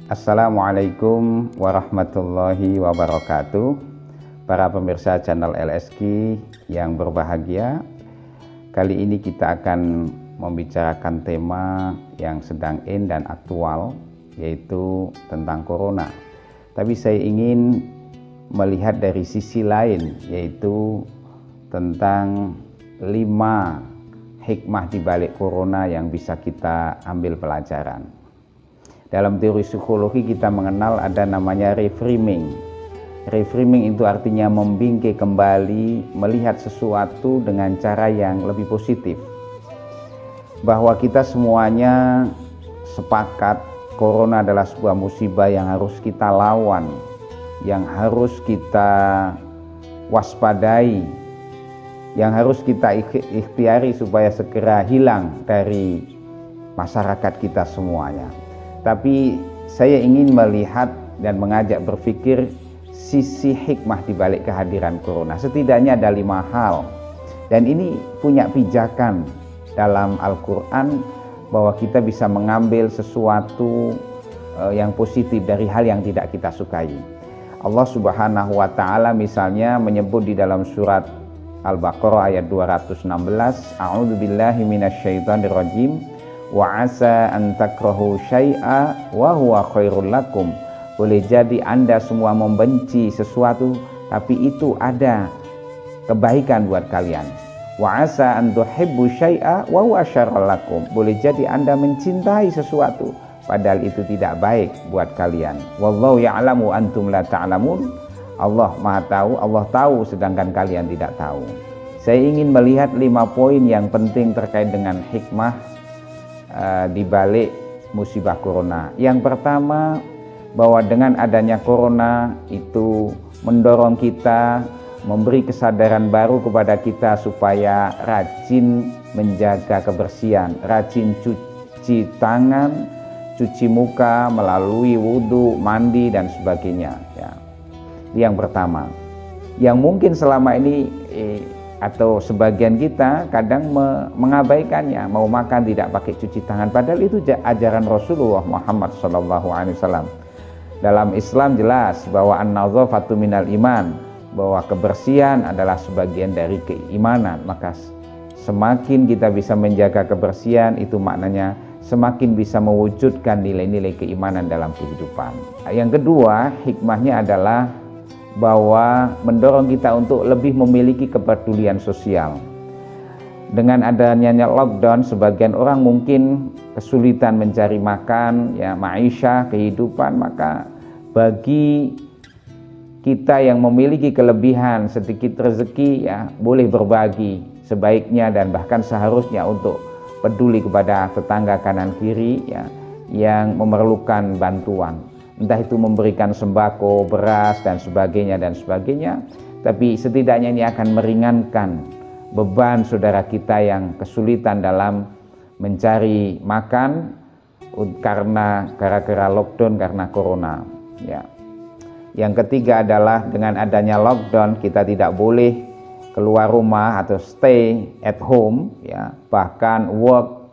Assalamualaikum warahmatullahi wabarakatuh. Para pemirsa channel LSQ yang berbahagia, kali ini kita akan membicarakan tema yang sedang in dan aktual, yaitu tentang corona. Tapi saya ingin melihat dari sisi lain, yaitu tentang 5 hikmah di balik corona yang bisa kita ambil pelajaran. Dalam teori psikologi kita mengenal ada namanya reframing. Reframing itu artinya membingkai kembali, melihat sesuatu dengan cara yang lebih positif. Bahwa kita semuanya sepakat corona adalah sebuah musibah yang harus kita lawan, yang harus kita waspadai, yang harus kita ikhtiari supaya segera hilang dari masyarakat kita semuanya. Tapi saya ingin melihat dan mengajak berpikir sisi hikmah di balik kehadiran corona. Setidaknya ada 5 hal. Dan ini punya pijakan dalam Al-Quran bahwa kita bisa mengambil sesuatu yang positif dari hal yang tidak kita sukai. Allah Subhanahu wa ta'ala misalnya menyebut di dalam surat Al-Baqarah ayat 216, A'udzubillahi minasyaitonirrajim. Wa asa an takrahu syai'a wa huwa khairul lakum. Boleh jadi Anda semua membenci sesuatu, tapi itu ada kebaikan buat kalian. Wa asa an tuhibbu syai'a wa huwa syarrul lakum. Boleh jadi Anda mencintai sesuatu, padahal itu tidak baik buat kalian. Wallahu ya'lamu antum la ta'lamun. Allah Maha tahu, Allah tahu sedangkan kalian tidak tahu. Saya ingin melihat 5 poin yang penting terkait dengan hikmah di balik musibah corona. Yang pertama, bahwa dengan adanya corona itu mendorong kita, memberi kesadaran baru kepada kita supaya rajin menjaga kebersihan, rajin cuci tangan, cuci muka melalui wudhu, mandi dan sebagainya ya. Yang pertama, yang mungkin selama ini atau sebagian kita kadang mengabaikannya, mau makan tidak pakai cuci tangan, padahal itu ajaran Rasulullah Muhammad SAW. Dalam Islam jelas bahwa an-nazafatu minal iman, bahwa kebersihan adalah sebagian dari keimanan. Maka semakin kita bisa menjaga kebersihan, itu maknanya semakin bisa mewujudkan nilai-nilai keimanan dalam kehidupan. Yang kedua, hikmahnya adalah bahwa mendorong kita untuk lebih memiliki kepedulian sosial. Dengan adanya lockdown, sebagian orang mungkin kesulitan mencari makan, ya, maisha, kehidupan. Maka bagi kita yang memiliki kelebihan sedikit rezeki, ya, boleh berbagi sebaiknya dan bahkan seharusnya untuk peduli kepada tetangga kanan kiri, ya, yang memerlukan bantuan. Entah itu memberikan sembako, beras dan sebagainya, tapi setidaknya ini akan meringankan beban saudara kita yang kesulitan dalam mencari makan karena gara-gara lockdown, karena corona ya. Yang ketiga adalah dengan adanya lockdown kita tidak boleh keluar rumah atau stay at home ya, bahkan work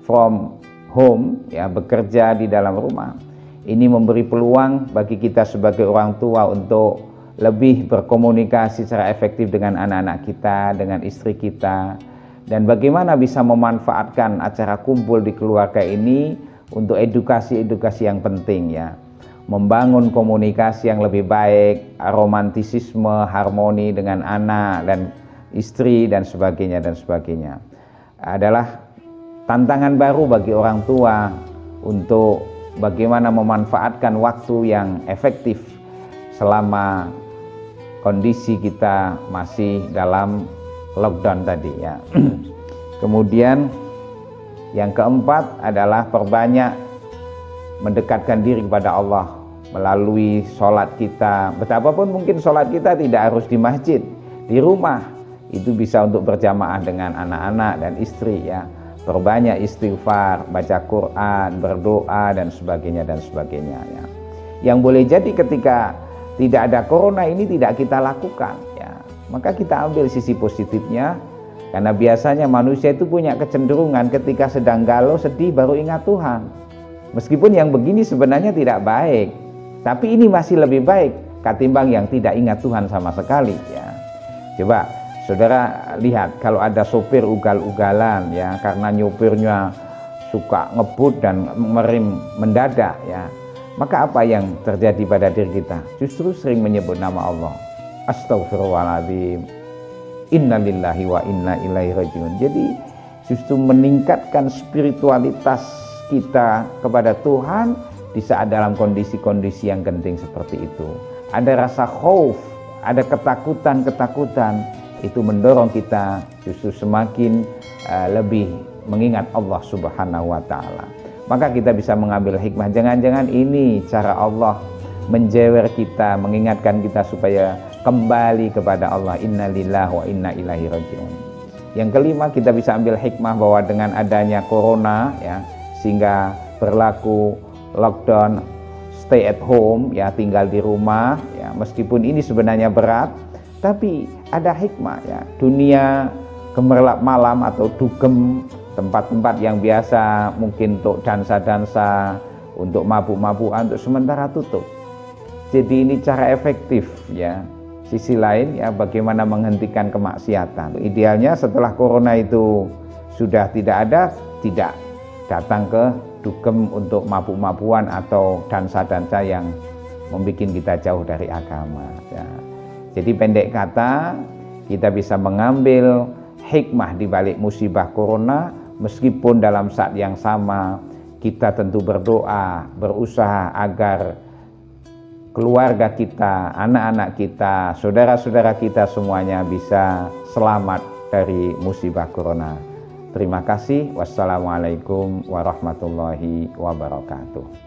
from home ya, bekerja di dalam rumah. Ini memberi peluang bagi kita sebagai orang tua untuk lebih berkomunikasi secara efektif dengan anak-anak kita, dengan istri kita, dan bagaimana bisa memanfaatkan acara kumpul di keluarga ini untuk edukasi-edukasi yang penting ya. Membangun komunikasi yang lebih baik, romantisisme, harmoni dengan anak dan istri dan sebagainya adalah tantangan baru bagi orang tua untuk bagaimana memanfaatkan waktu yang efektif selama kondisi kita masih dalam lockdown tadi ya. Kemudian yang keempat adalah perbanyak mendekatkan diri kepada Allah melalui sholat kita. Betapapun mungkin sholat kita tidak harus di masjid, di rumah itu bisa untuk berjamaah dengan anak-anak dan istri ya. Perbanyak istighfar, baca Quran, berdoa dan sebagainya ya. Yang boleh jadi ketika tidak ada corona ini tidak kita lakukan ya. Maka kita ambil sisi positifnya, karena biasanya manusia itu punya kecenderungan ketika sedang galau, sedih baru ingat Tuhan. Meskipun yang begini sebenarnya tidak baik, tapi ini masih lebih baik ketimbang yang tidak ingat Tuhan sama sekali ya. Coba saudara lihat kalau ada sopir ugal-ugalan ya, karena nyopirnya suka ngebut dan merem mendadak ya, maka apa yang terjadi pada diri kita? Justru sering menyebut nama Allah. Astagfirullahaladzim, innalillahi wa inna ilaihi rajiun. Jadi justru meningkatkan spiritualitas kita kepada Tuhan di saat dalam kondisi-kondisi yang genting seperti itu. Ada rasa khauf, ada ketakutan-ketakutan, itu mendorong kita justru semakin lebih mengingat Allah Subhanahu wa Ta'ala. Maka kita bisa mengambil hikmah, jangan-jangan ini cara Allah menjewer kita, mengingatkan kita supaya kembali kepada Allah. Innalillahi wa inna ilaihi rajiun. Yang kelima, kita bisa ambil hikmah bahwa dengan adanya corona ya, sehingga berlaku lockdown, stay at home ya, tinggal di rumah ya, meskipun ini sebenarnya berat, tapi ada hikmah ya. Dunia gemerlap malam atau dugem, tempat-tempat yang biasa mungkin untuk dansa-dansa, untuk mabuk-mabukan, untuk sementara tutup. Jadi ini cara efektif ya. Sisi lain ya, bagaimana menghentikan kemaksiatan. Idealnya setelah corona itu sudah tidak ada, tidak datang ke dugem untuk mabuk-mabuan atau dansa-dansa yang membuat kita jauh dari agama ya. Jadi pendek kata, kita bisa mengambil hikmah di balik musibah corona, meskipun dalam saat yang sama kita tentu berdoa, berusaha agar keluarga kita, anak-anak kita, saudara-saudara kita semuanya bisa selamat dari musibah corona. Terima kasih. Wassalamualaikum warahmatullahi wabarakatuh.